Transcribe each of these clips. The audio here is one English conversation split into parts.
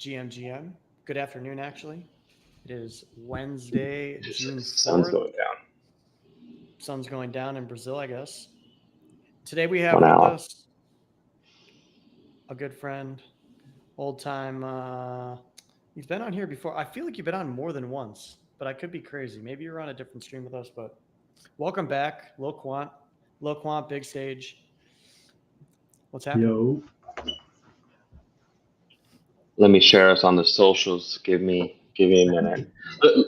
GMGM. Good afternoon, actually. It is Wednesday, June Sun's 4th. going down. Sun's going down in Brazil, I guess. Today we have 1 with hour. us a good friend, old time. He's been on here before. I feel like you've been on more than once, but I could be crazy. Maybe you're on a different stream with us, but welcome back, Lil Quant. Lil Quant, big stage. What's happening? Yo, Let me share us on the socials. Give me a minute.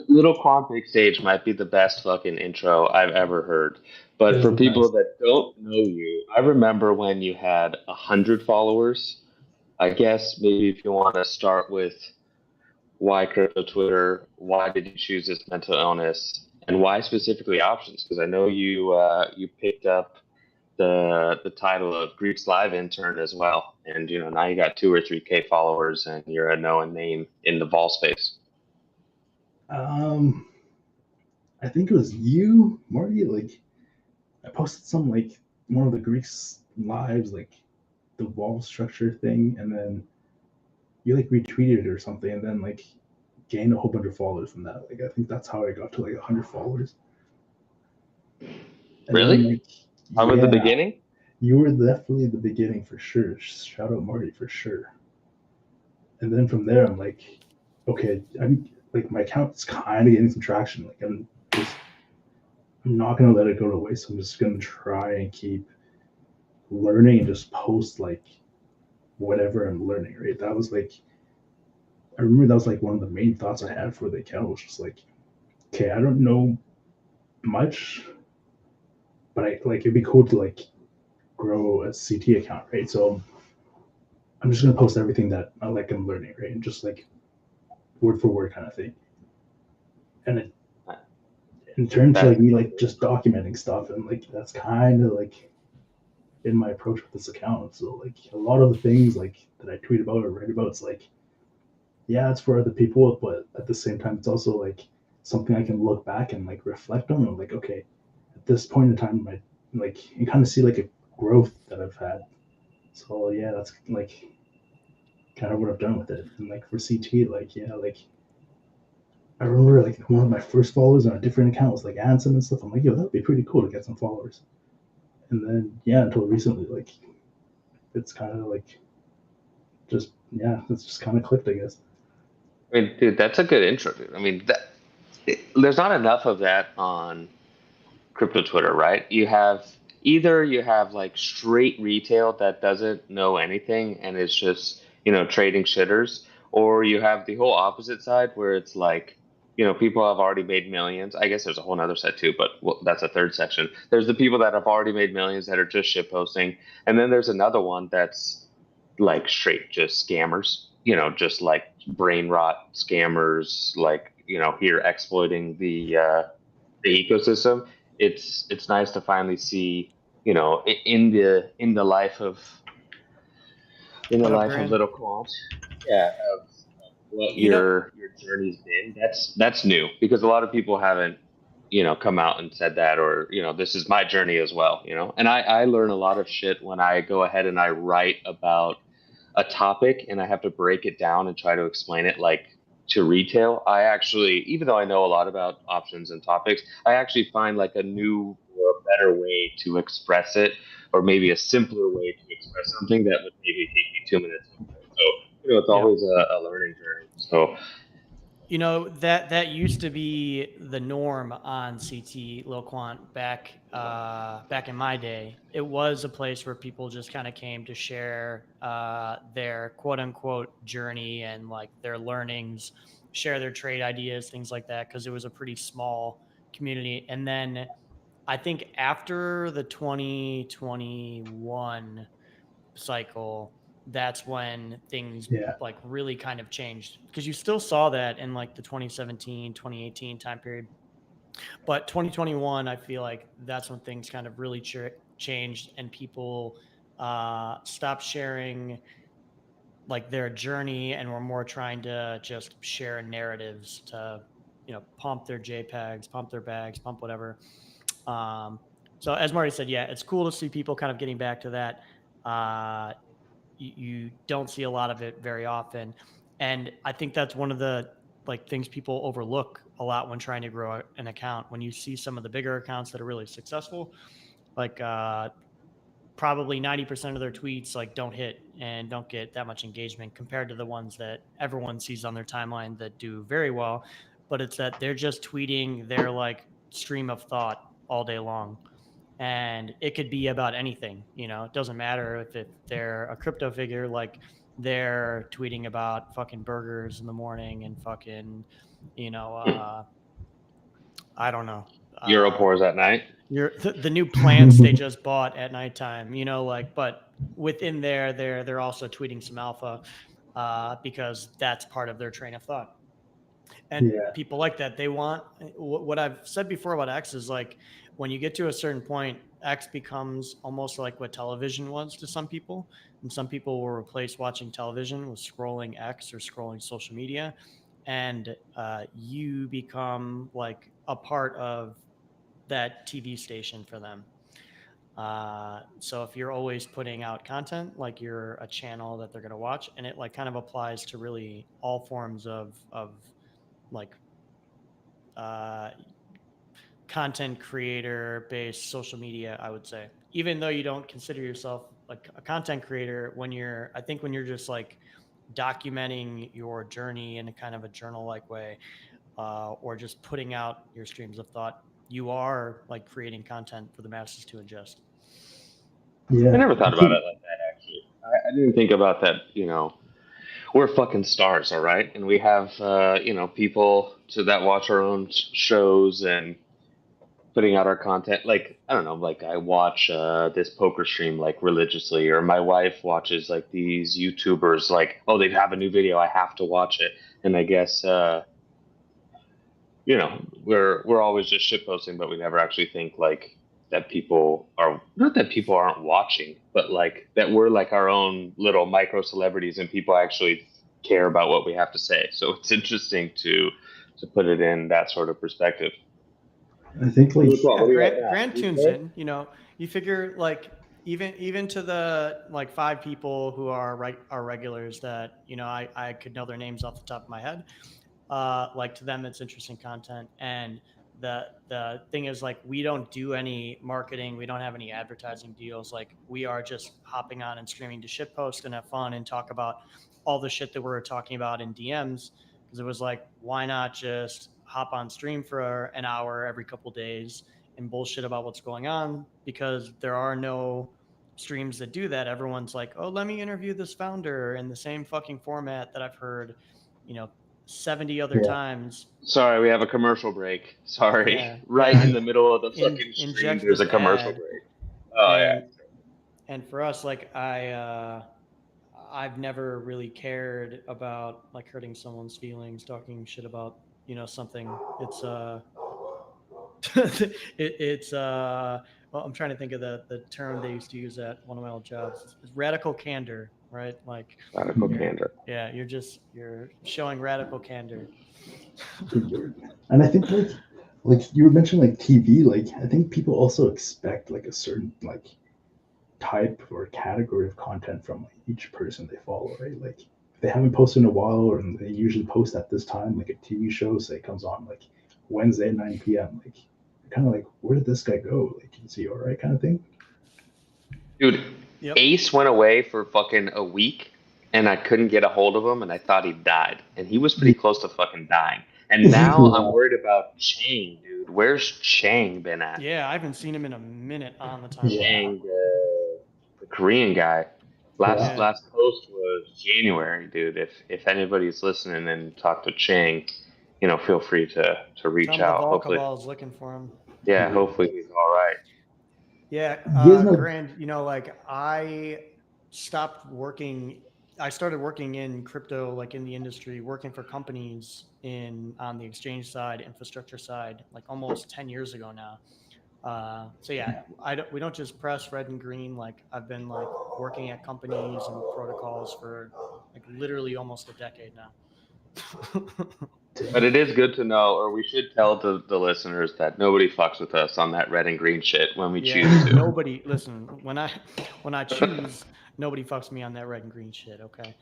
Little Quant Big Stage might be the best fucking intro I've ever heard. it But is for the people best. that don't know you, I remember when you had 100 followers. I guess maybe if you want to start with why crypto Twitter, why did you choose this mental illness, and why specifically options? Because I know you picked up the title of Greek's live intern as well, and now you got 2 or 3K followers, and you're a known name in the vol space. Um, I think it was you, Marty. Like, I posted some like one of the Greeks lives, like the wall structure thing, and then you like retweeted it or something, and then like gained a whole bunch of followers from that. Like, I think that's how I got to like 100 followers. And then Really? like, I was the yeah, beginning. you were definitely the beginning for sure. Shout out Marty for sure. And then from there, I'm like, okay, I'm like my account's kind of getting some traction. Like, I'm not gonna let it go to waste. I'm just gonna try and keep learning and just post like whatever I'm learning. Right. That was like I remember that was like one of the main thoughts I had for the account was just like, okay, I don't know much, but I like it'd be cool to like grow a CT account, right? So I'm just gonna post everything that I like I'm learning, right? And just like word for word kind of thing. And it turned to like That me like just documenting stuff and like that's kind of like in my approach with this account. So like a lot of the things like that I tweet about or write about, it's like, yeah, it's for other people, but at the same time, it's also like something I can look back and like reflect on. And like, okay, at this point in time, I like you kind of see like a growth that I've had. So yeah, that's like kind of what I've done with it. And like for CT, like yeah, like I remember like one of my first followers on a different account was like Anson and stuff. I'm like, yo, that'd be pretty cool to get some followers. And then yeah, until recently, like it's kind of like just yeah, it's just kind of clicked, I guess. I mean, dude, that's a good intro, dude. I mean, there's not enough of that on crypto Twitter, right? You have like straight retail that doesn't know anything and is just, trading shitters, or you have the whole opposite side where it's like, people have already made millions. I guess there's a whole other side too, but well, that's a third section. There's the people that have already made millions that are just shit posting, and then there's another one that's like straight just scammers, just like brain rot scammers, like, here exploiting the ecosystem. It's nice to finally see, in the life of What up, Little Grand? Quant, yeah, of what You know, your journey's been. That's new because a lot of people haven't, come out and said that, or this is my journey as well, and I learn a lot of shit when I go ahead and I write about a topic and I have to break it down and try to explain it like to retail. I actually, even though I know a lot about options and topics, I actually find like a new or a better way to express it, or maybe a simpler way to express something that would maybe take me 2 minutes to explain. So, it's yeah. always a learning journey. So, That used to be the norm on CT Lil Quant back in my day. It was a place where people just kind of came to share their quote unquote journey and like their learnings, share their trade ideas, things like that, because it was a pretty small community. And then I think after the 2021 cycle, that's when things Yeah, like really kind of changed, because you still saw that in like the 2017, 2018 time period, but 2021, I feel like that's when things kind of really changed, and people stopped sharing like their journey and were more trying to just share narratives to pump their JPEGs, pump their bags, pump whatever. So as Marty said, yeah, it's cool to see people kind of getting back to that. You don't see a lot of it very often. And I think that's one of the like things people overlook a lot when trying to grow an account. When you see some of the bigger accounts that are really successful, like probably 90% of their tweets like don't hit and don't get that much engagement compared to the ones that everyone sees on their timeline that do very well. But it's that they're just tweeting their like stream of thought all day long. And it could be about anything, you know, it doesn't matter if they're a crypto figure, like they're tweeting about fucking burgers in the morning and fucking, you know, I don't know, Euro pours at night. the new plants they just bought at nighttime, you know, like, but within there, they're also tweeting some alpha because that's part of their train of thought. And Yeah. people like that, they want what I've said before about X is like when you get to a certain point, X becomes almost like what television was to some people, and some people will replace watching television with scrolling X or scrolling social media, and you become like a part of that TV station for them. So if you're always putting out content, like you're a channel that they're going to watch, and it like kind of applies to really all forms of like uh, content creator based social media, I would say. Even though you don't consider yourself like a content creator, I think when you're just like documenting your journey in a kind of a journal like way, or just putting out your streams of thought, you are like creating content for the masses to ingest. Yeah. I never thought about it like that, actually. I didn't think about that, you know, we're fucking stars, all right? And we have, you know, people that watch our own shows and putting out our content. Like, I don't know, like I watch this poker stream like religiously, or my wife watches like these YouTubers, like, oh, they have a new video, I have to watch it. And I guess, you know, we're always just shit posting, but we never actually think like that people are not that people aren't watching, but like that we're like our own little micro celebrities and people actually care about what we have to say. So it's interesting to put it in that sort of perspective. I think like Yeah, Grant tunes in, you know, you figure like even to the like 5 people who are regulars that, you know, I could know their names off the top of my head. Like to them it's interesting content, and the thing is like we don't do any marketing, we don't have any advertising deals, like we are just hopping on and streaming to shit post and have fun and talk about all the shit that we're talking about in DMs, because it was like why not just hop on stream for an hour every couple days and bullshit about what's going on, because there are no streams that do that. Everyone's like, oh, let me interview this founder in the same fucking format that I've heard, you know, 70 other times. Sorry, we have a commercial break. Sorry. Yeah, Right yeah. in the middle of the fucking stream, Inject there's this a commercial ad. break. Oh, yeah. And for us, like I've never really cared about like hurting someone's feelings, talking shit about, you know, something. It's it's well, I'm trying to think of the term they used to use at one of my old jobs. It's radical candor, right? Like Radical candor. Yeah, you're showing radical candor. And I think like you were mentioning like TV, like I think people also expect like a certain like type or category of content from like each person they follow, right? Like if they haven't posted in a while, or they usually post at this time, like a TV show say comes on like Wednesday 9 p.m. Like kind of like, where did this guy go? Like, is he all right, kind of thing? Dude, Yep. Ace went away for fucking a week, and I couldn't get a hold of him, and I thought he died, and he was pretty close to fucking dying. And now I'm worried about Chang, dude. Where's Chang been at? Yeah, I haven't seen him in a minute on the timeline. Chang, the Korean guy. Last post was January, dude. If anybody's listening and talk to Chang, you know, feel free to reach Tell him out. the Hopefully, Volkabal's looking for him. yeah. Hopefully he's all right. Yeah, Grand, you know, like I stopped working. I started working in crypto, like in the industry, working for companies on the exchange side, infrastructure side, like almost 10 years ago now. So yeah, we don't just press red and green. Like I've been like working at companies and protocols for like literally almost a decade now. But it is good to know, or we should tell the listeners that nobody fucks with us on that red and green shit when we choose to. Nobody, listen, when I choose, nobody fucks me on that red and green shit, okay?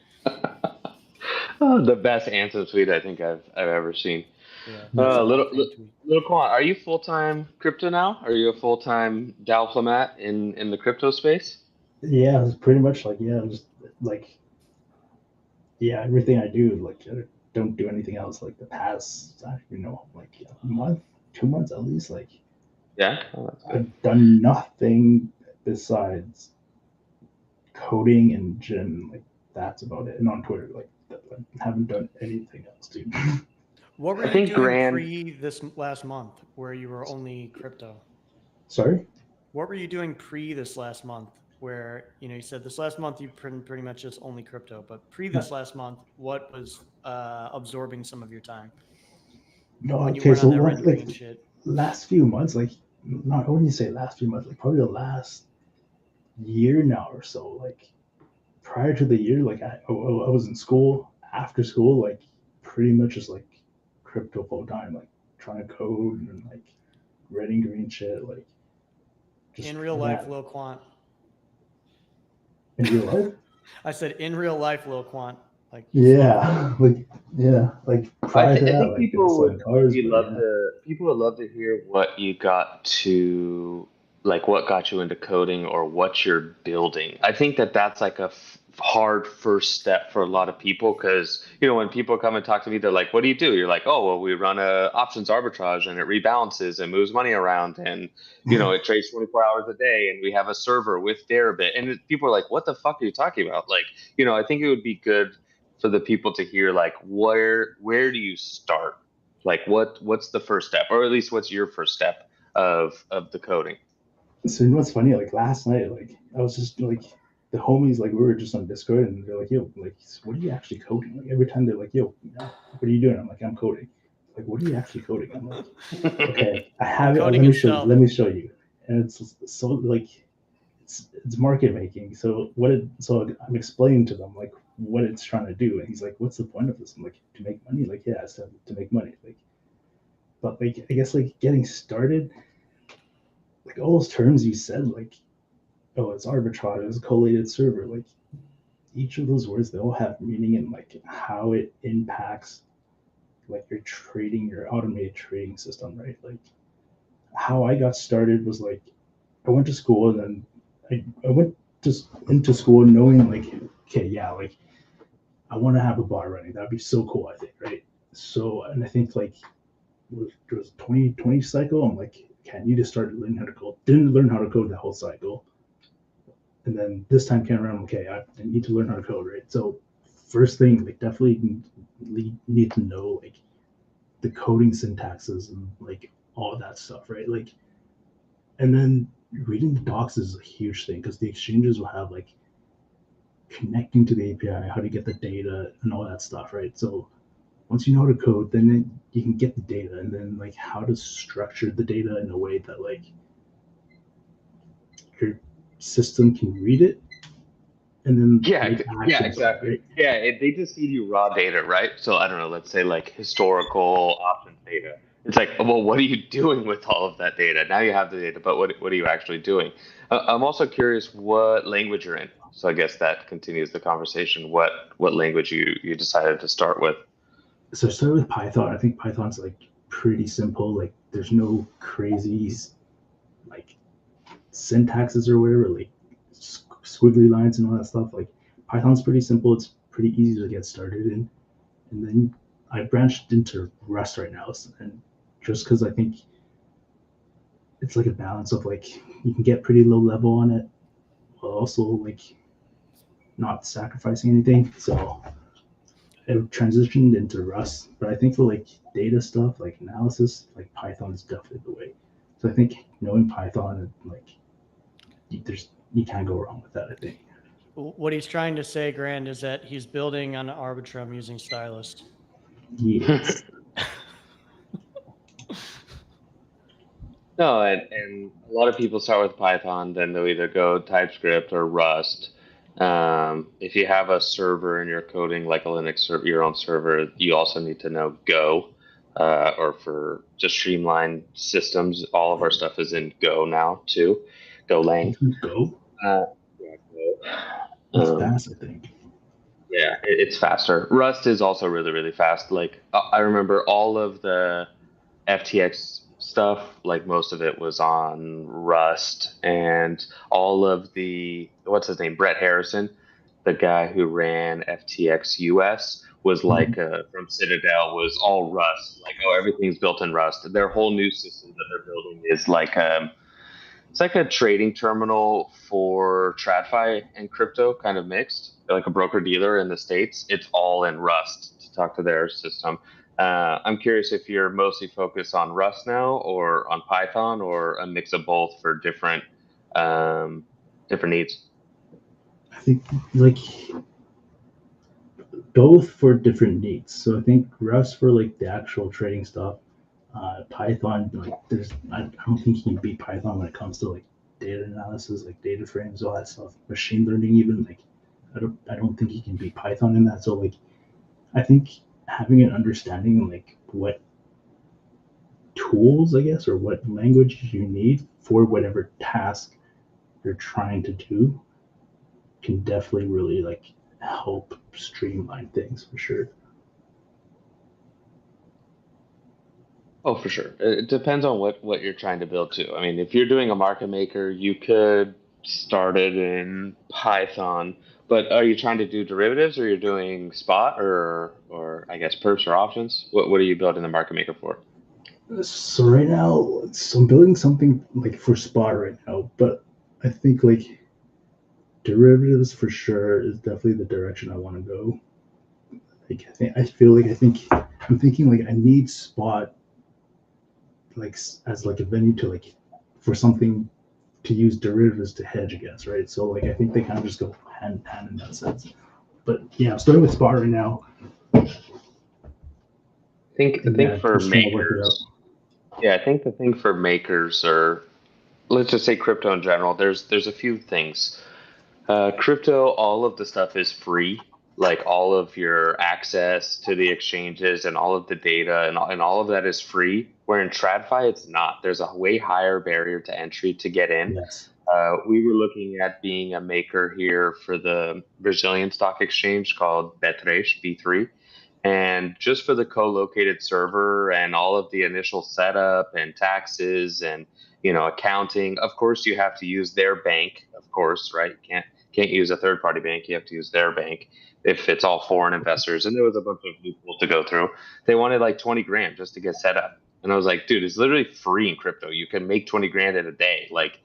The best anthem tweet I think I've ever seen. Yeah, That's best Little fan tweet. little Quant, are you full time crypto now? Are you a full time diplomat in the crypto space? yeah, it's pretty much like yeah, just like yeah, everything I do like I don't do anything else like the past I don't even know like a month, 2 months at least like Yeah. Oh, that's good. I've done nothing besides coding and gym. Like that's about it. And on Twitter, like I haven't done anything else, dude. What were I you think doing Grand. pre this last month where you were only crypto? Sorry. What were you doing pre this last month where, you said this last month you've pretty much just only crypto, but pre this last month, what was absorbing some of your time No, when you okay. weren't So on that like rendering shit? last few months, like not when you say last few months, like probably the last year now or so. Like prior to the year, like I was in school. After school, like pretty much just like crypto full time, like trying to code and like writing green shit, like just In real life, that Lil Quant. in real life. I said in real life, Lil Quant. Like Yeah, like yeah, like prior to I that, think like it was selling cars, but yeah. people would love to hear what you got to like what got you into coding or what you're building. I think that that's like a hard first step for a lot of people because when people come and talk to me, they're like, "What do you do?" You're like, "Oh, well, we run a options arbitrage and it rebalances and moves money around and it trades 24 hours a day and we have a server with Deribit." And people are like, "What the fuck are you talking about?" Like, I think it would be good for the people to hear like where do you start, like what's the first step, or at least what's your first step of the coding. So you know what's funny? Like last night, like I was just like the homies, like we were just on Discord, and they're like, "Yo, like, what are you actually coding?" Like every time they're like, "Yo, what are you doing?" I'm like, "I'm coding." Like, what are you actually coding? I'm like, "Okay, I have it. coding Let me is show. stealth. Let me show you." And it's so like it's market making. So I'm explaining to them like what it's trying to do, and he's like, "What's the point of this?" I'm like, "To make money." Like, yeah, it's to make money. Like, but like I guess like getting started, like all those terms you said, like oh, it's arbitrage, it's a collated server. Like each of those words, they all have meaning and like how it impacts like your trading, your automated trading system, right? Like how I got started was like I went to school and then I went just into school knowing like, okay, yeah, like I want to have a bar running. That'd be so cool, I think, right? So, and I think like it was 2020 cycle. I'm like, okay, I need to start learning how to code. Didn't learn how to code the whole cycle. And then this time came around, okay, I need to learn how to code, right? So first thing, like definitely need to know like the coding syntaxes and like all of that stuff, right? Like, and then reading the docs is a huge thing because the exchanges will have like connecting to the API, how to get the data and all that stuff, right? So once you know how to code, then you can get the data and then like how to structure the data in a way that like your system can read it and then Yeah, make yeah, actions on it, exactly. right? Yeah, they just feed you raw data, right? So I don't know, let's say like historical options data. It's like, well, what are you doing with all of that data? Now you have the data, but what are you actually doing? I'm also curious what language you're in. So I guess that continues the conversation. What language you decided to start with? So start with Python. I think Python's like pretty simple. Like there's no crazy like syntaxes or whatever, like squiggly lines and all that stuff. Like Python's pretty simple. It's pretty easy to get started in. And then I branched into Rust right now, and just because I think it's like a balance of like you can get pretty low level on it, while also like not sacrificing anything. So I transitioned into Rust, but I think for like data stuff, like analysis, like Python is definitely the way. So I think knowing Python, like you can't go wrong with that. I think. What he's trying to say, Grand, is that he's building on Arbitrum using Stylus. Yes. No, and a lot of people start with Python, then they'll either go TypeScript or Rust. If you have a server and you're coding like a Linux server, your own server, you also need to know Go, or for just streamline systems. All of our stuff is in Go now too, Golang. Go. Uh, yeah, That's Go. fast, I think. Yeah, it's faster. Rust is also really, really fast. Like I remember all of the FTX stuff, like most of it was on Rust, and all of the what's his name, Brett Harrison, the guy who ran FTX US, was Mhm. like from Citadel, was all Rust. Like, oh, everything's built in Rust. Their whole new system that they're building is like it's like a trading terminal for TradFi and crypto, kind of mixed, like a broker dealer in the States. It's all in Rust to talk to their system. I'm curious if you're mostly focused on Rust now, or on Python, or a mix of both for um, different needs. I think like both for different needs. So I think Rust for like the actual trading stuff. Python, like I don't think you can beat Python when it comes to like data analysis, like data frames, all that stuff. Machine learning, even like I don't think you can beat Python in that. So like I think having an understanding like what tools, I guess, or what language you need for whatever task you're trying to do can definitely really like help streamline things for sure. Oh, for sure. It depends on what you're trying to build too. I mean, if you're doing a market maker, you could start it in Python. But are you trying to do derivatives, or you're doing spot, or I guess perps or options? What are you building the market maker for? So right now, so I'm building something like for spot right now, but I think like derivatives for sure is definitely the direction I want to go. Like I think I'm thinking like I need spot like as like a venue to like for something to use derivatives to hedge against, right? So like I think they kind of just go hand in hand in that sense. But yeah, I'm starting with spot right now, I and think yeah, for just trying to work it out. makers, yeah, I think the thing for makers, or let's just say crypto in general, there's a few things. Crypto, all of the stuff is free. Like all of your access to the exchanges and all of the data and all of that is free. Where in TradFi, it's not. There's a way higher barrier to entry to get in. Yes. We were looking at being a maker here for the Brazilian stock exchange called B3, and just for the co-located server and all of the initial setup and taxes and accounting. Of course, you have to use their bank. Of course, right? You can't use a third party bank. You have to use their bank if it's all foreign investors. And there was a bunch of loopholes to go through. They wanted like 20 grand just to get set up. And I was like, dude, it's literally free in crypto. You can make 20 grand in a day. Like,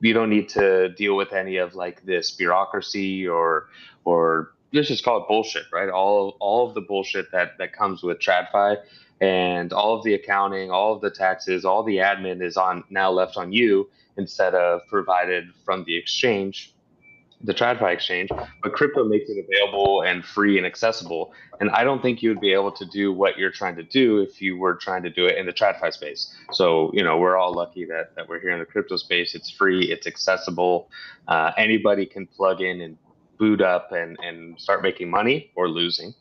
you don't need to deal with any of like this bureaucracy, or let's just call it bullshit, right? All of the bullshit that comes with TradFi, and all of the accounting, all of the taxes, all the admin is on now left on you, instead of provided from the exchange, the TradFi exchange. But crypto makes it available and free and accessible. And I don't think you would be able to do what you're trying to do if you were trying to do it in the TradFi space. So, we're all lucky that we're here in the crypto space. It's free, it's accessible. Anybody can plug in and boot up and start making money or losing.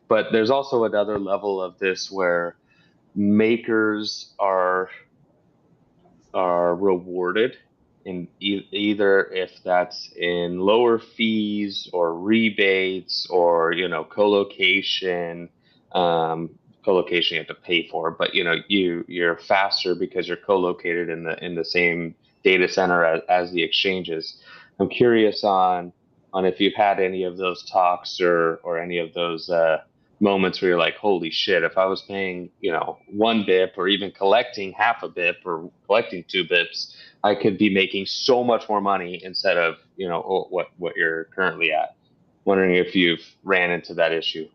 But there's also another level of this where makers are rewarded in either if that's in lower fees or rebates, or co-location. Co-location you have to pay for, but you're faster because you're co-located in the same data center as the exchanges. I'm curious on if you've had any of those talks, or any of those moments where you're like, holy shit, if I was paying, 1 bip, or even collecting half a bip, or collecting 2 bips, I could be making so much more money instead of, what you're currently at. Wondering if you've ran into that issue,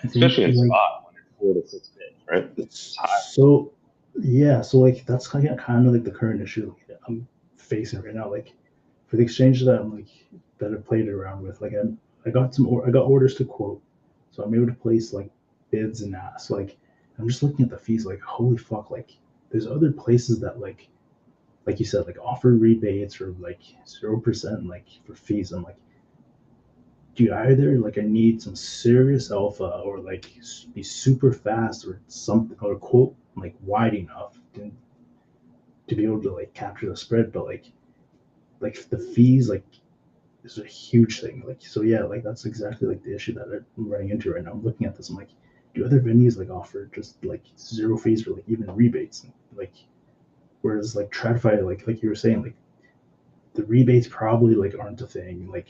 I especially think in like spot when it's 4 to 6 bips, right? It's it's high. so yeah, so like that's kind of like the current issue I'm facing right now. Like for the exchange that I played around with, like I got orders to quote, so I'm able to place like bids and asks. Like I'm just looking at the fees, like holy fuck, like there's other places that like you said, like offer rebates or like 0% like for fees. I'm like, dude, either like I need some serious alpha or like be super fast or something or quote like wide enough to be able to like capture the spread, but like the fees like is a huge thing. Like, so yeah, like that's exactly like the issue that I'm running into right now. I'm looking at this. I'm like, do other venues like offer just like zero fees or like even rebates? Like, whereas like Tradfi, like you were saying, like the rebates probably like aren't a thing. Like,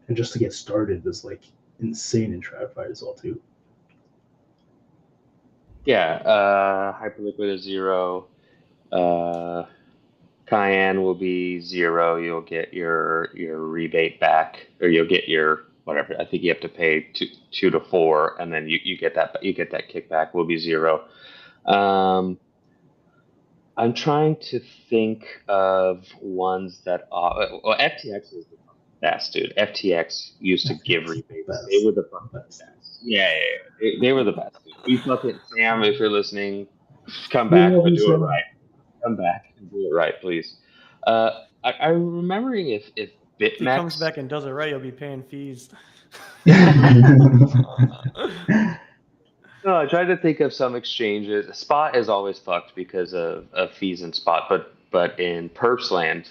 and just to get started is like insane in Tradfi as well too. Yeah, Hyperliquid is 0. Uh, Cayenne will be 0. You'll get your rebate back, or you'll get your whatever. I think you have to pay 2 to 4, and then you get that kickback will be 0. Um, I'm trying to think of ones that are. Well, FTX is the best, dude. FTX used to give It's the rebates. They best, were the fucking best. best. Yeah. They were the best, dude. We fucking Sam, if you're listening, come We back, love but you, do it Sam. right. Come back and do it right, please. I'm remembering if If he comes BitMEX. back and does it right, he'll be paying fees. No, I tried to think of some exchanges. Spot is always fucked because of fees in Spot, but in Perps land,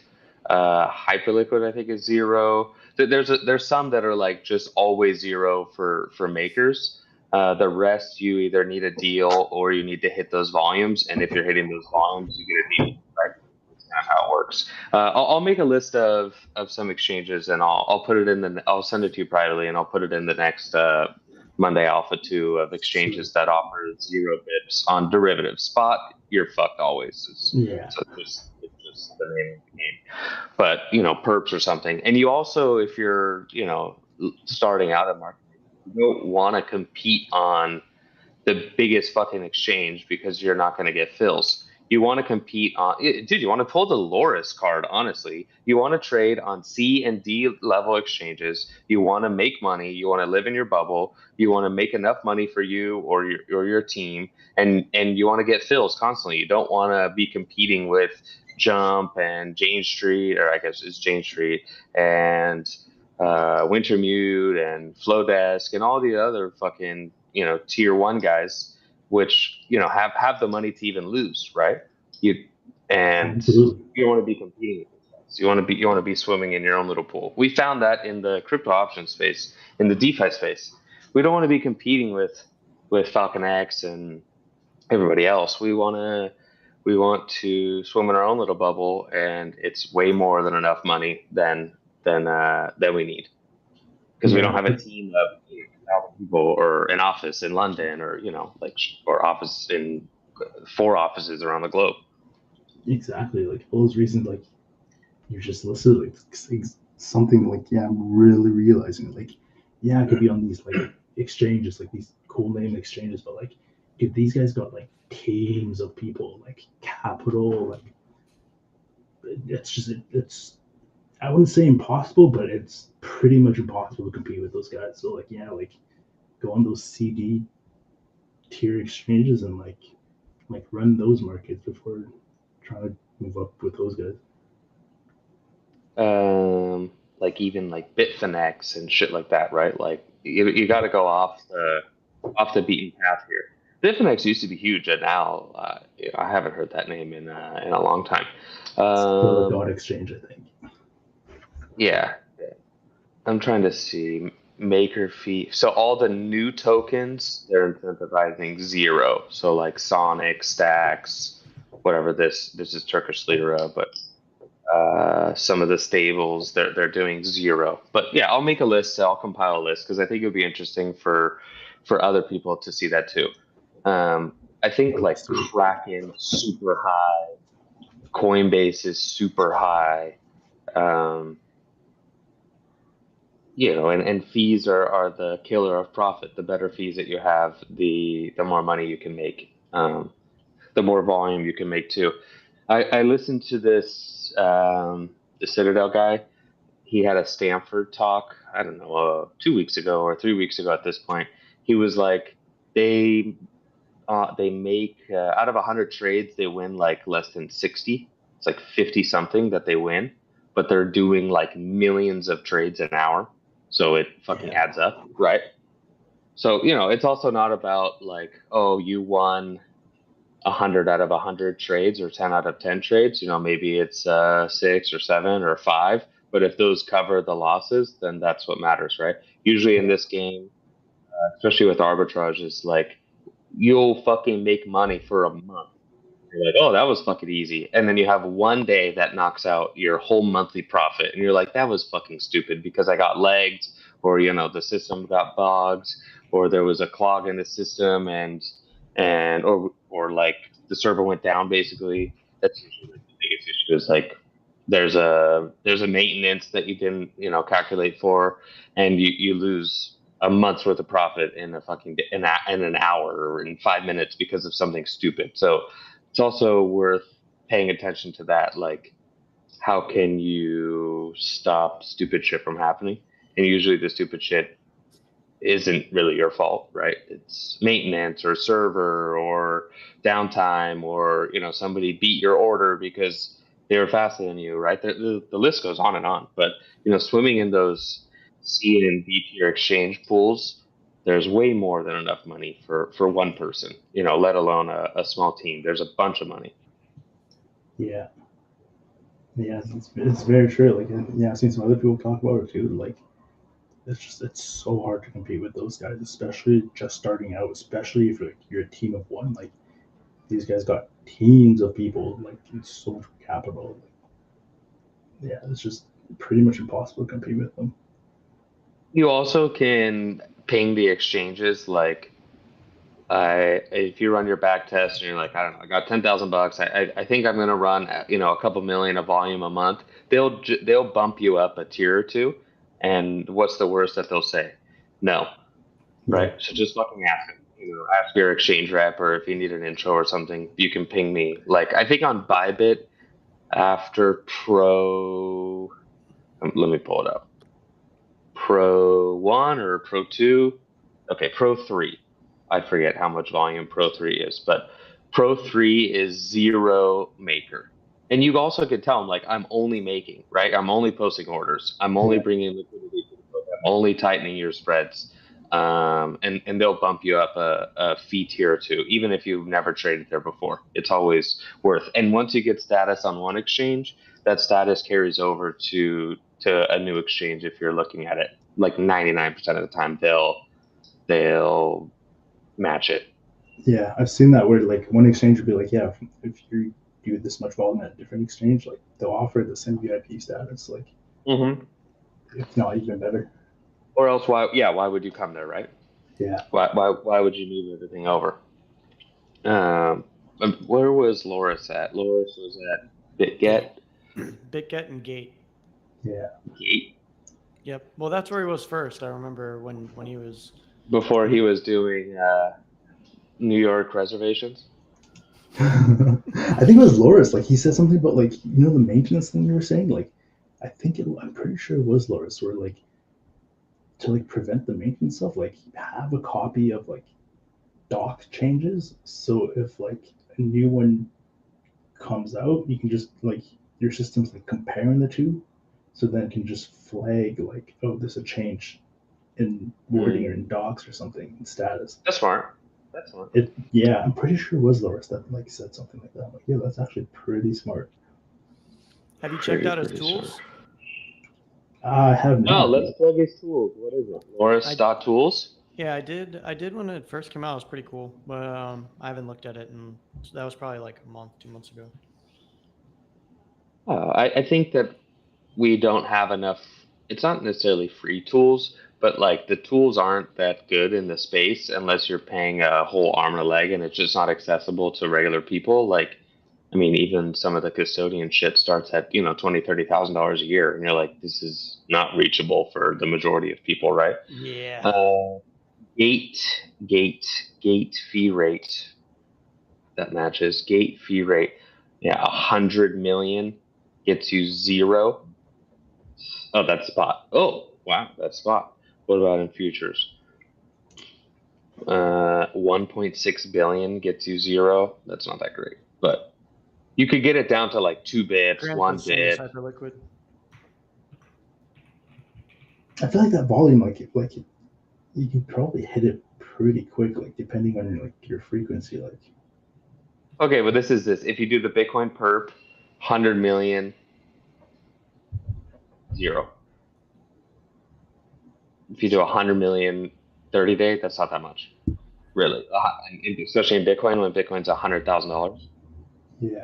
Hyperliquid I think is 0. There's some that are like just always 0 for makers. The rest you either need a deal or you need to hit those volumes, and if you're hitting those volumes, you get a deal. Right? That's kind of how it works. I'll make a list of some exchanges and I'll put it in I'll send it to you privately and I'll put it in the next Monday Alpha 2 of Sweet. exchanges that offer 0 bips on derivative spot. You're fucked always. Yeah. It's just the name of the game. But perps or something. And you also, if you're starting out at market, you don't want to compete on the biggest fucking exchange because you're not going to get fills. You want to compete on, dude. You want to pull the Loris card. Honestly, you want to trade on C and D level exchanges. You want to make money. You want to live in your bubble. You want to make enough money for you or your team, and you want to get fills constantly. You don't want to be competing with Jump and Jane Street, or I guess it's Jane Street and Wintermute and Flowdesk and all the other fucking tier 1 guys, which have the money to even lose, right? You and Absolutely. you don't want to be competing with those guys. You want to be swimming in your own little pool. We found that in the crypto option space, in the DeFi space. We don't want to be competing with Falcon X and everybody else. We want to swim in our own little bubble, and it's way more than enough money than we need because we don't Yeah. have a team of 1,000 people or an office in London or or office in 4 offices around the globe. Exactly. Like all those reasons, like you just listed, like something like, yeah, I'm really realizing, like, yeah, I could be on these like exchanges, like these cool name exchanges, but like, dude, these guys got like teams of people, like capital, like it's I wouldn't say impossible, but it's pretty much impossible to compete with those guys. So like, yeah, like go on those CD tier exchanges and like run those markets before trying to move up with those guys. Like even like Bitfinex and shit like that, right? Like you got to go off the beaten path here. Bitfinex used to be huge, and now I haven't heard that name in a long time. Still a dot exchange, I think. Yeah, I'm trying to see maker fee. So all the new tokens, they're incentivizing 0. So like Sonic, Stacks, whatever this is Turkish lira, but some of the stables they're doing 0. But yeah, I'll make a list. I'll compile a list because I think it would be interesting for other people to see that too. I think like Kraken super high, Coinbase is super high. Um, and fees are the killer of profit. The better fees that you have, the more money you can make, the more volume you can make too. I listened to this the Citadel guy. He had a Stanford talk. I don't know, 2 weeks ago or 3 weeks ago at this point. He was like, they they make out of 100 trades they win like less than 60. It's like 50 something that they win, but they're doing like millions of trades an hour, so it fucking Yeah. adds up, right? So it's also not about like, oh, you won 100 out of 100 trades or 10 out of 10 trades. Maybe it's 6 or 7 or 5, But if those cover the losses, then that's what matters, right? Usually in this game, especially with arbitrage, is like you'll fucking make money for a month. You're like, oh, that was fucking easy. And then you have one day that knocks out your whole monthly profit. And you're like, that was fucking stupid because I got lagged, or, the system got bogged, or there was a clog in the system or like the server went down basically. That's usually like the biggest issue is like there's a maintenance that you didn't, calculate for, and you lose a month's worth of profit in a fucking in an hour or in 5 minutes because of something stupid. So it's also worth paying attention to that. Like, how can you stop stupid shit from happening? And usually the stupid shit isn't really your fault, right? It's maintenance or server or downtime or, somebody beat your order because they were faster than you, right? The list goes on and on. But, swimming in those C and B tier exchange pools, there's way more than enough money for one person, let alone a small team. There's a bunch of money. Yeah. Yeah, it's very true. Like, yeah, I've seen some other people talk about it too. Like, it's so hard to compete with those guys, especially just starting out. Especially if you're a team of one. Like, these guys got teams of people. Like, it's so much capital. Like, yeah, it's just pretty much impossible to compete with them. You also can ping the exchanges like if you run your back test and you're like, I don't know, I got $10,000. I think I'm gonna run a couple million of volume a month. They'll bump you up a tier or two, and what's the worst that they'll say? No, right? So just fucking ask them. Ask your exchange rep, or if you need an intro or something, you can ping me. Like I think on Bybit after Pro, let me pull it up. Pro 1 or Pro 2? Okay, Pro 3. I forget how much volume Pro 3 is, but Pro 3 is zero maker. And you also could tell them, like, I'm only making, right? I'm only posting orders. I'm only bringing liquidity to the program. I'm only tightening your spreads. And they'll bump you up a fee tier or two, even if you've never traded there before. It's always worth. And once you get status on one exchange, that status carries over to a new exchange if you're looking at it. Like 99% of the time, they'll match it. Yeah, I've seen that where like one exchange would be like, yeah, if you do this much volume at a different exchange, like they'll offer the same VIP status, like if not even better. Or else, why would you come there, right? Yeah. Why would you move everything over? Where was Loris at? Loris was at BitGet. BitGet and Gate. Yeah. Gate. Yep. Well, that's where he was first. I remember when he was before he was doing New York reservations. I think it was Loris. Like he said something about like the maintenance thing you were saying. Like I'm pretty sure it was Loris. Where like to like prevent the maintenance stuff, like have a copy of like doc changes. So if like a new one comes out, you can just like your system's like comparing the two, so then it can just flag like, oh, there's a change in wording or in docs or something in status. That's smart. That's smart. Yeah, I'm pretty sure it was Loris that like said something like that. I'm like, yeah, that's actually pretty smart. Have you checked out his tools? Smart. I have not. No, let's plug his tools. What is it? Loris.tools? Yeah, I did when it first came out. It was pretty cool, but I haven't looked at it, and that was probably like a month, 2 months ago. I think that we don't have enough. It's not necessarily free tools, but like the tools aren't that good in the space unless you're paying a whole arm and a leg, and it's just not accessible to regular people. Like, I mean, even some of the custodian shit starts at $20,000-$30,000 a year, and you're like, this is not reachable for the majority of people, right? Yeah. Gate fee rate that matches gate fee rate. Yeah, 100 million gets you 0. Oh, that's spot. Oh, wow, that's spot. What about in futures? 1.6 billion gets you 0. That's not that great, but you could get it down to like 2 bips, 1 bip. Hyperliquid. I feel like that volume, like you can probably hit it pretty quick, like depending on your frequency, like. Okay, but this. If you do the Bitcoin perp, 100 million, 0. If you do 100 million 30-day, that's not that much, really. Especially in Bitcoin, when Bitcoin's $100,000. Yeah.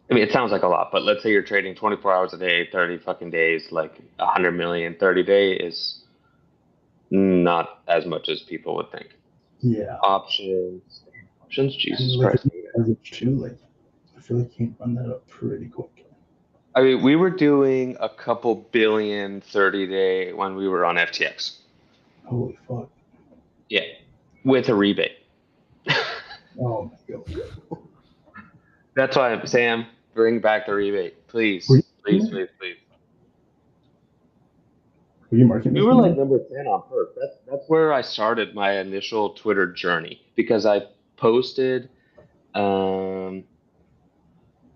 I mean, it sounds like a lot, but let's say you're trading 24 hours a day, 30 fucking days, like 100 million 30-day is not as much as people would think. Yeah. Options, Jesus And like Christ. average too, like I feel like you can run that up pretty quick. I mean, we were doing a couple billion 30-day when we were on FTX. Holy fuck. Yeah, with a rebate. Oh my god. That's why, Sam, bring back the rebate, please, Were you please, market please, please. Were you market We were making like that? number 10 on Perk. That's where I started my initial Twitter journey, because I posted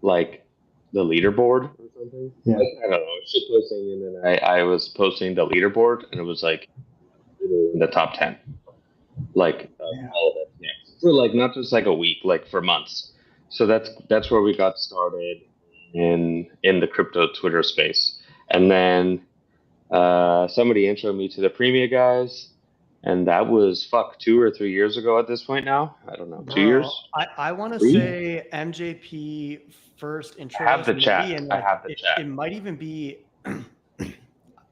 like the leaderboard or something. Yeah. I don't know, shit posting, and then I was posting the leaderboard, and it was like in the top 10, like Yeah. all of it. Yeah, for like not just like a week, like for months. So that's where we got started in the crypto Twitter space, and then somebody introed me to the Premia guys, and that was 2 or 3 years ago at this point now. I don't know, 2 years. Bro, I want to 3? say MJP first intro I have us the maybe, chat. and I like have the it chat. might even be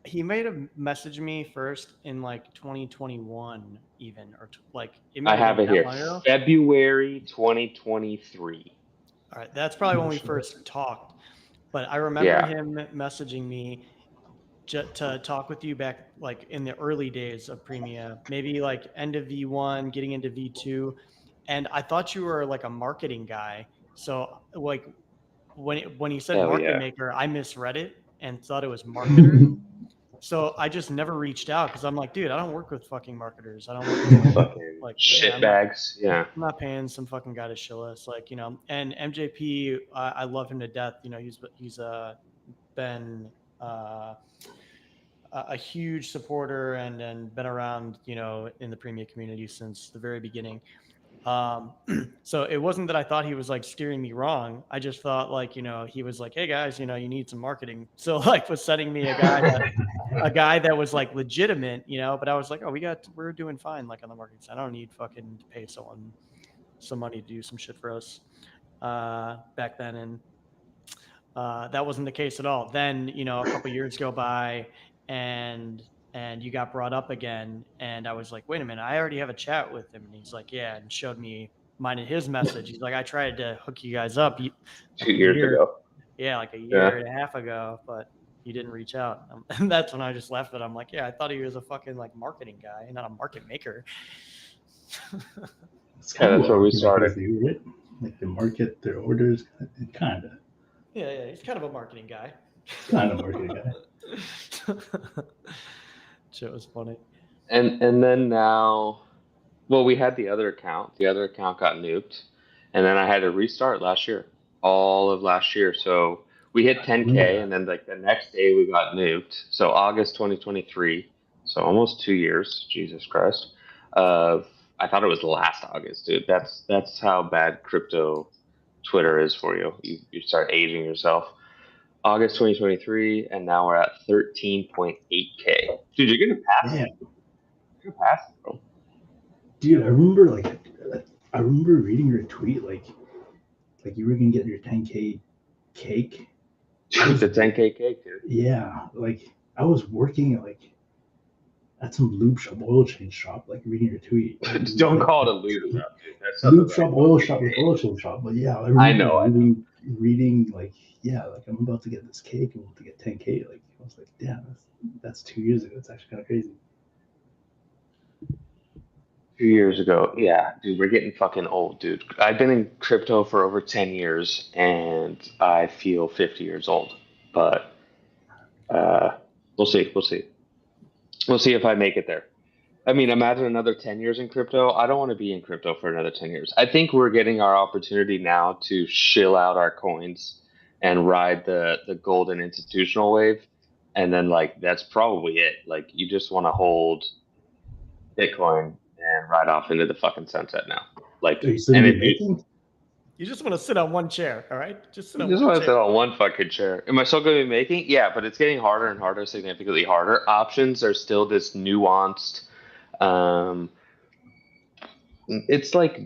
he might have messaged me first in like 2021 even, or like it I might have been it that here. long ago. February 2023. All right, that's probably when we Sure. first talked. But I remember Yeah. him messaging me to talk with you back like in the early days of Premia, maybe like end of V1, getting into V2. And I thought you were like a marketing guy. So like when he said Hell market yeah. maker, I misread it and thought it was marketer. So I just never reached out because I'm like, dude, I don't work with fucking marketers. I don't work with Fucking like shit I'm bags. Yeah. not paying some fucking guy to shill us, like, you know. And MJP, I love him to death. You know, he's been a huge supporter and been around, you know, in the Premium community since the very beginning. So it wasn't that I thought he was like steering me wrong. I just thought like, you know, he was like, hey guys, you know, you need some marketing. So like was sending me a guy that was like legitimate, you know, but I was like, oh, we're doing fine. Like on the marketing side, I don't need fucking to pay someone some money to do some shit for us back then. And that wasn't the case at all. Then, you know, a couple years go by and you got brought up again, and I was like, wait a minute, I already have a chat with him. And he's like, yeah, and showed me mine in his message. He's like, I tried to hook you guys up 2 a years year, ago. yeah, like a Yeah. year and a half ago, but you didn't reach out. And that's when I just left it. I'm like, yeah, I thought he was a fucking like marketing guy, not a market maker. It's kind Yeah, of that's what where we market makers started. do, right? Like they market their orders, kind of. Yeah, he's kind of a marketing guy. Kind of marketing guy. Shit was funny. And then now, well, we had the other account. The other account got nuked, and then I had to restart last year, all of last year. So we hit 10K, Yeah. and then like the next day we got nuked. So August 2023, so almost 2 years. Jesus Christ. I thought it was last August, dude. That's how bad crypto Twitter is for you. You start aging yourself. August 2023, and now we're at 13.8K. Dude, you're gonna pass Man, it. You're gonna pass it, bro. dude, I remember reading your tweet like you were gonna get your 10K cake. Dude, the 10K cake, dude. Yeah, like I was working at some lube shop, oil change shop, like reading your tweet. Don't call it a lube shop, dude. That's Lube something shop, like oil shop, like oil change shop. But yeah, I I remember know. reading like, yeah, like I'm about to get this cake, I'm about to get 10K. Like I was like, damn, that's 2 years ago. It's actually kind of crazy. 2 years ago, yeah, dude, we're getting fucking old, dude. I've been in crypto for over 10 years, and I feel 50 years old. But we'll see. We'll see. We'll see if I make it there. I mean, imagine another 10 years in crypto. I don't want to be in crypto for another 10 years. I think we're getting our opportunity now to shill out our coins and ride the golden institutional wave. And then, like, that's probably it. Like, you just want to hold Bitcoin and ride off into the fucking sunset now. Like, Are you still and gonna if be you, making? You just want to sit on one chair, all right? Just sit You on just one want to sit chair. on one fucking chair. Am I still going to be making? Yeah, but it's getting harder and harder, significantly harder. Options are still this nuanced. Um, it's like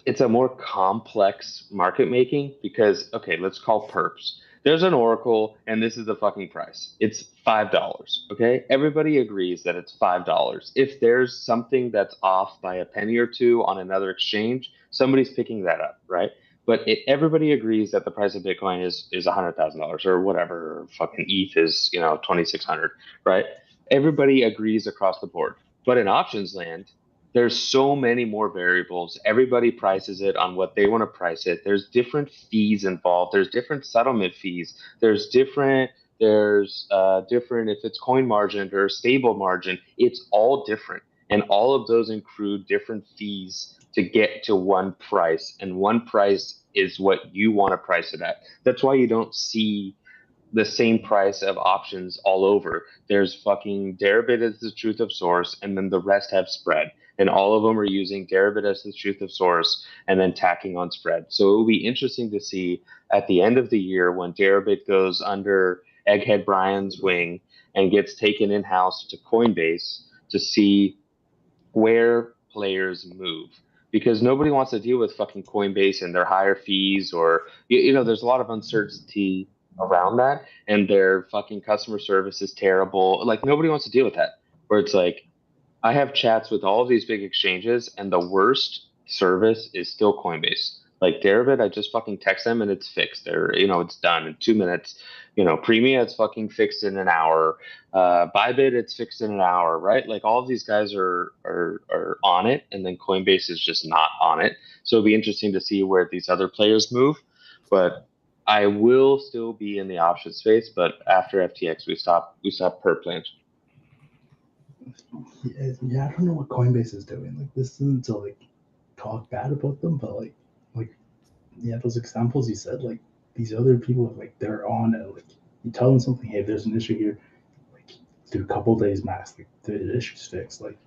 it's a more complex market making because okay, let's call perps. There's an oracle, and this is the fucking price. It's $5. Okay, everybody agrees that it's $5. If there's something that's off by a penny or two on another exchange, somebody's picking that up, right? But everybody agrees that the price of Bitcoin is $100,000 or whatever. Or fucking ETH is 2,600, right? Everybody agrees across the board. But in options land, there's so many more variables. Everybody prices it on what they want to price it. There's different fees involved. There's different settlement fees. There's different if it's coin margin or stable margin. It's all different, and all of those include different fees to get to one price. And one price is what you want to price it at. That's why you don't see the same price of options all over. There's fucking Deribit as the truth of source, and then the rest have spread. And all of them are using Deribit as the truth of source and then tacking on spread. So it will be interesting to see at the end of the year when Deribit goes under Egghead Brian's wing and gets taken in house to Coinbase to see where players move. Because nobody wants to deal with fucking Coinbase and their higher fees, or there's a lot of uncertainty around that, and their fucking customer service is terrible. Like nobody wants to deal with that. Where it's like, I have chats with all of these big exchanges, and the worst service is still Coinbase. Like Deribit, I just fucking text them and it's fixed. It's done in 2 minutes. Premia, it's fucking fixed in an hour. Bybit, it's fixed in an hour, right? Like all of these guys are on it, and then Coinbase is just not on it. So it'll be interesting to see where these other players move. But I will still be in the option space. But after FTX, we stop perp plans. Yeah, I don't know what Coinbase is doing. Like, this isn't to like talk bad about them, but like, yeah, those examples you said, like these other people, like they're on it. Like, you tell them something, hey, there's an issue here. Like, do a couple days max. Like, the issue's fixed. Like,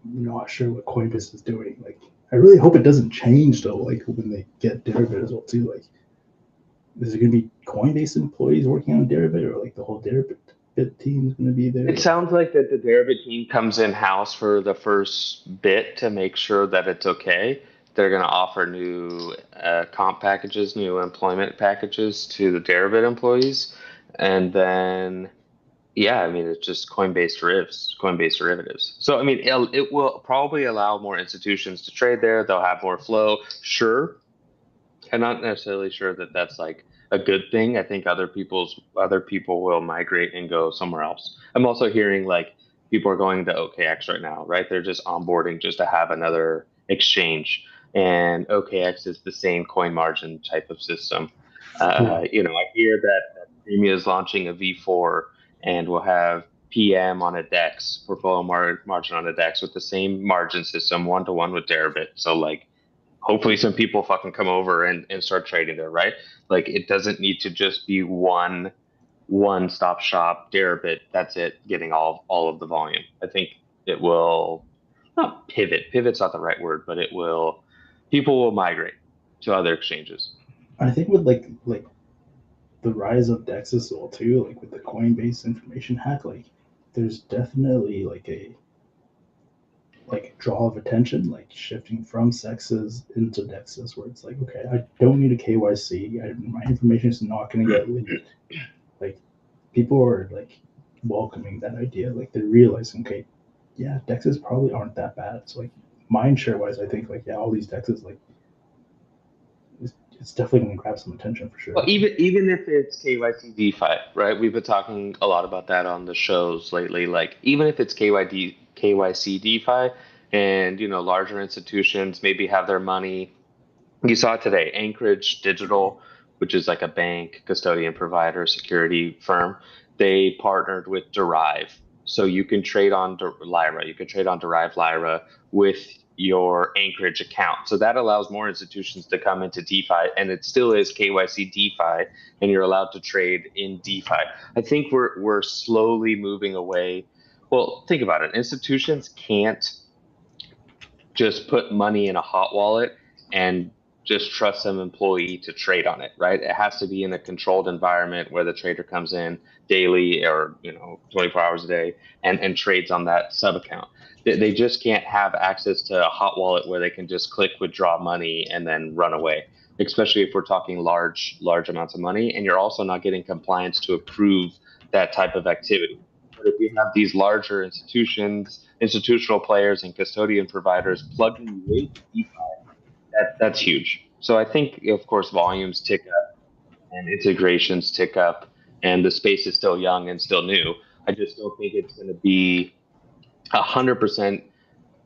I'm not sure what Coinbase is doing. Like, I really hope it doesn't change though. Like, when they get Deribit as well too. Like, is it going to be Coinbase employees working on Deribit, or like the whole Deribit team is going to be there? It sounds like that the Deribit team comes in house for the first bit to make sure that it's okay. They're going to offer new comp packages, new employment packages to the Deribit employees, and then yeah, I mean it's just Coinbase derivatives. So I mean it will probably allow more institutions to trade there. They'll have more flow, sure. I'm not necessarily sure that that's like a good thing. I think other people will migrate and go somewhere else. I'm also hearing like people are going to OKX right now, right? They're just onboarding just to have another exchange, and OKX is the same coin margin type of system. I hear that Premia is launching a V4 and will have PM on a DEX, portfolio margin on a DEX with the same margin system, 1-to-1 with Deribit. So like hopefully some people fucking come over and start trading there, right? Like it doesn't need to just be one stop shop Deribit. That's it, getting all of the volume. I think it will not pivot. Pivot's not the right word, but people will migrate to other exchanges. I think with like the rise of DEX as well too, like with the Coinbase information hack, like there's definitely like a draw of attention, like shifting from sexes into DEXs, where it's like, okay, I don't need a KYC. My information is not going to get leaked. Like people are like welcoming that idea. Like they're realizing, okay, yeah, DEXs probably aren't that bad. So like mind share wise, I think like yeah, all these DEXs like it's definitely going to grab some attention for sure. Well, even if it's KYC DeFi, right? We've been talking a lot about that on the shows lately. Like even if it's KYC DeFi, and larger institutions maybe have their money. You saw it today, Anchorage Digital, which is like a bank, custodian provider, security firm. They partnered with Derive, so you can trade on Lyra. You can trade on Derive Lyra with your Anchorage account. So that allows more institutions to come into DeFi, and it still is KYC DeFi, and you're allowed to trade in DeFi. I think we're slowly moving away. Well, think about it. Institutions can't just put money in a hot wallet and just trust some employee to trade on it, right? It has to be in a controlled environment where the trader comes in daily or 24 hours a day and trades on that sub account. They just can't have access to a hot wallet where they can just click withdraw money and then run away. Especially if we're talking large amounts of money, and you're also not getting compliance to approve that type of activity. But if you have these larger institutions, institutional players, and custodian providers plugging you into DeFi, that's huge. So I think, of course, volumes tick up and integrations tick up, and the space is still young and still new. I just don't think it's going to be 100%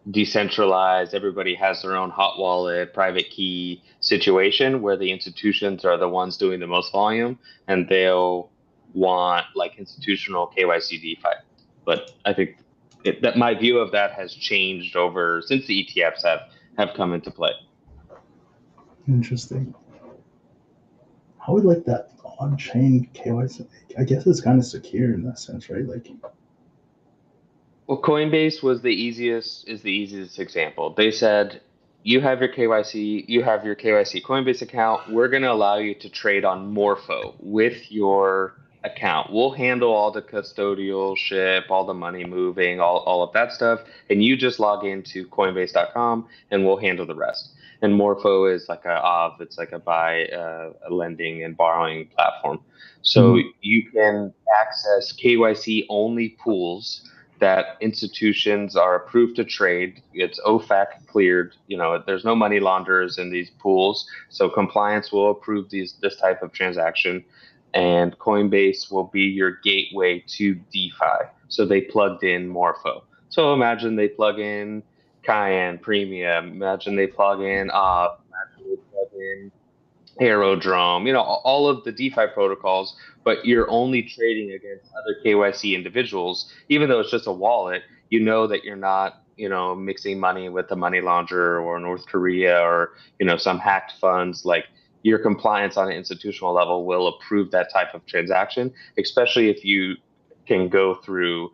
decentralized. Everybody has their own hot wallet, private key situation where the institutions are the ones doing the most volume, and they'll want like institutional KYC DeFi. But I think that my view of that has changed over since the ETFs have come into play. Interesting. How would like that on-chain KYC? I guess it's kind of secure in that sense, right? Like, well, Coinbase is the easiest example. They said you have your KYC Coinbase account. We're going to allow you to trade on Morpho with your account. We'll handle all the custodialship, all the money moving, all of that stuff, and you just log into Coinbase.com and we'll handle the rest. And Morpho is like it's like a lending and borrowing platform. So you can access KYC only pools that institutions are approved to trade. It's OFAC cleared. There's no money launderers in these pools, so compliance will approve this type of transaction, and Coinbase will be your gateway to DeFi. So they plugged in Morpho. So imagine they plug in Cayenne Premium. Imagine they plug in Imagine they plug in Aerodrome, all of the DeFi protocols, but you're only trading against other KYC individuals, even though it's just a wallet, that you're not, mixing money with a money launderer or North Korea or, some hacked funds. Like, your compliance on an institutional level will approve that type of transaction, especially if you can go through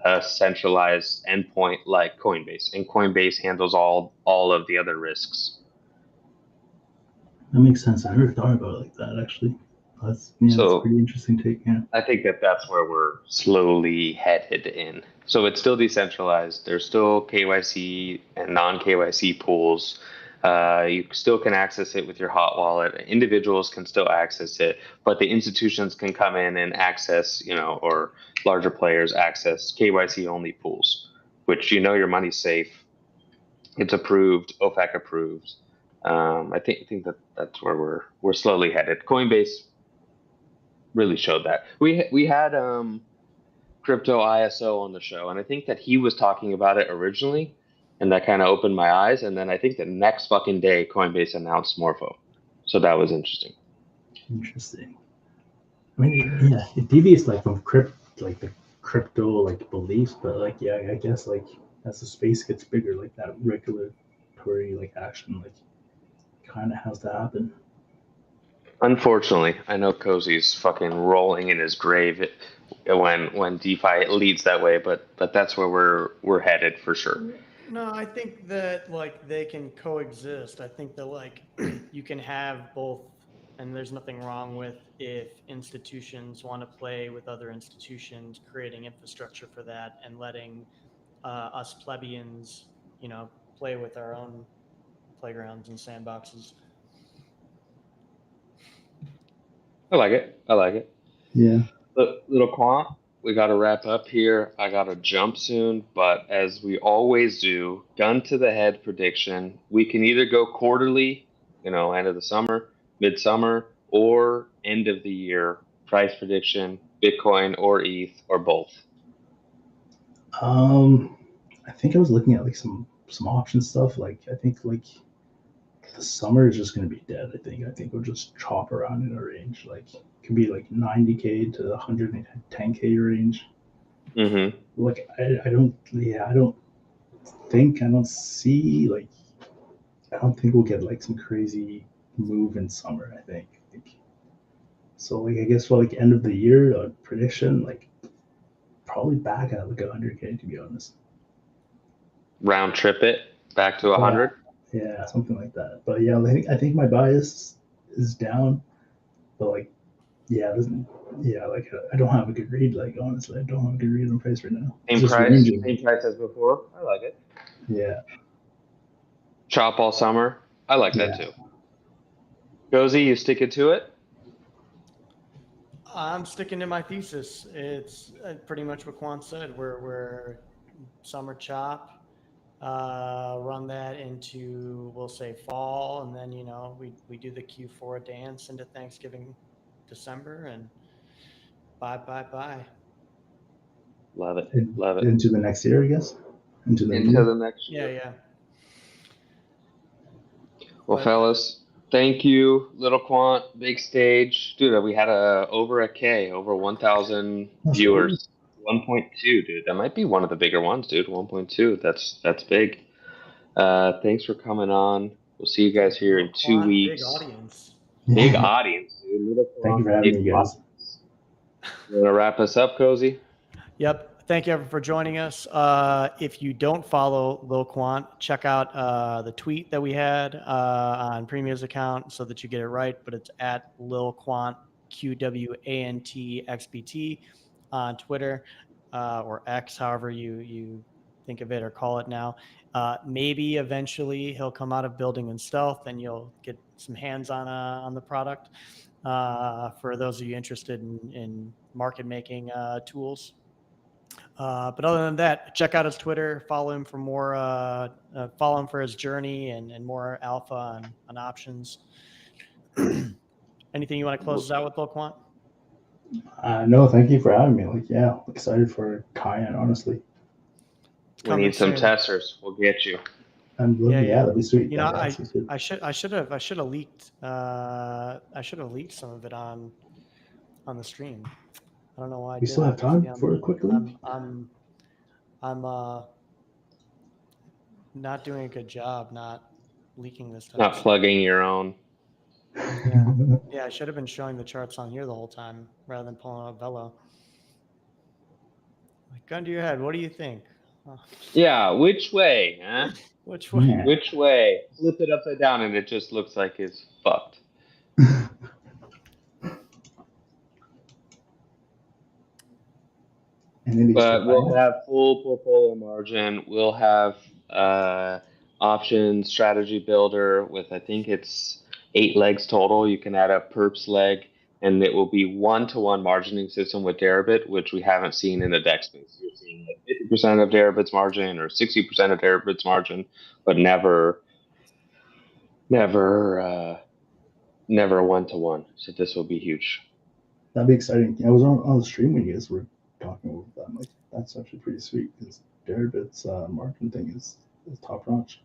a centralized endpoint like Coinbase, and Coinbase handles all of the other risks. That makes sense. I never thought about it like that, actually. That's a pretty interesting take. Yeah. I think that's where we're slowly headed in. So it's still decentralized. There's still KYC and non-KYC pools. You still can access it with your hot wallet. Individuals can still access it, but the institutions can come in and access, or larger players access KYC only pools, which your money's safe. It's approved, OFAC approved. I think that's where we're slowly headed. Coinbase really showed that. We had Crypto ISO on the show, and I think that he was talking about it originally, and that kind of opened my eyes. And then I think the next fucking day, Coinbase announced Morpho, so that was interesting. Interesting. I mean, it deviates like from the crypto beliefs, but I guess as the space gets bigger, like that regulatory action kind of has to happen. Unfortunately, I know Cozy's fucking rolling in his grave when DeFi leads that way, but that's where we're headed for sure. No, I think that they can coexist. I think that you can have both, and there's nothing wrong with if institutions want to play with other institutions, creating infrastructure for that, and letting us plebeians, play with our own playgrounds and sandboxes. I like it. Yeah. Lil Quant, we got to wrap up here. I got to jump soon, but as we always do, gun to the head prediction. We can either go quarterly, end of the summer, midsummer, or end of the year price prediction, Bitcoin or ETH or both. I think I was looking at some option stuff. I think the summer is just going to be dead. I think we'll just chop around in a range. It can be 90K to 110K range. Mm-hmm. I don't think we'll get some crazy move in summer. I think so. I guess for end of the year prediction, probably back at 100K, to be honest. Round trip it back to 100. Yeah, something like that. But yeah, I think my bias is down. But like, yeah, like I don't have a good read. Like honestly, I don't have a good read on price right now. It's just ranging. Same price as before. I like it. Yeah, Chop all summer. I like that yeah. too. Gozy, you sticking to it? I'm sticking to my thesis. It's pretty much what Quan said. We're summer chop, run that into, we'll say, fall, and then we do the Q4 dance into Thanksgiving, December, and bye. Love it. In- Love it. Into the next year, I guess. Into the Into year. the next year. Yeah. Well, But- fellas, thank you, Little Quant, big stage, dude. We had over a K, over 1,000 That's viewers. 1.2, dude. That might be one of the bigger ones, dude. 1.2. That's big. Thanks for coming on. We'll see you guys here in 2 Quan, weeks. big audience. Big audience, dude. Little Thank you Quant, for having big me, guys. audience. You want to wrap us up, Cozy? Yep. Thank you everyone for joining us. If you don't follow Lil Quant, check out the tweet that we had on Premia's account so that you get it right. But it's at Lil Quant, QWANTXBT on Twitter or X, however you think of it or call it now. Maybe eventually he'll come out of building in stealth and you'll get some hands on the product. For those of you interested in market making tools. But other than that, check out his Twitter, follow him for more, follow him for his journey and more alpha on options. Anything you want to close us out with, Lil Quant? No, thank you for having me. Like, yeah, excited for Cayenne, honestly. We need some testers. We'll get you. That'd be sweet. I should have leaked some of it on the stream. I don't know why I we didn't. still have time for a quick leak. I'm not doing a good job not leaking this time. Not plugging your own. Yeah, I should have been showing the charts on here the whole time rather than pulling out Velo. Like, gun to your head, what do you think? Yeah, which way, huh? Which way? Yeah. Which way? Flip it upside down and it just looks like it's fucked. But we'll have full portfolio margin. We'll have option strategy builder with, I think it's 8 legs total. You can add a perps leg, and it will be 1-to-1 margining system with Deribit, which we haven't seen in the deck space. You're seeing like 50% of Deribit's margin or 60% of Deribit's margin, but never 1-to-1. So this will be huge. That'd be exciting. I was on the stream when you guys were talking about that. I'm like, that's actually pretty sweet because Deribit's margin thing is top notch.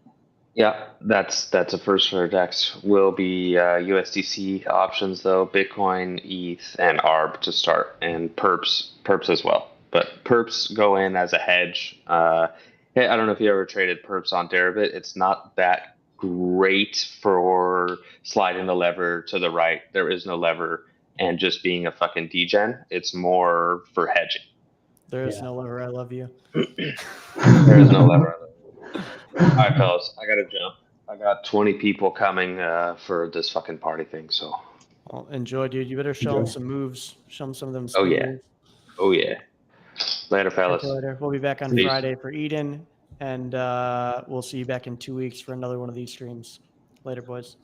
Yeah, that's a first for DEX. Will be USDC options though, Bitcoin, ETH, and ARB to start, and perps as well. But perps go in as a hedge. Hey, I don't know if you ever traded perps on Deribit. It's not that great for sliding the lever to the right. There is no lever, and just being a fucking degen. It's more for hedging. There is no lever. I love you. There is no lever. All right, fellas, I gotta jump. I got 20 people coming for this fucking party thing, so. Well, enjoy, dude. You better show them some moves. Show them some of them. Oh yeah. moves. Oh yeah. Later, fellas. Later. We'll be back on Peace. Friday for Eden, and we'll see you back in 2 weeks for another one of these streams. Later, boys.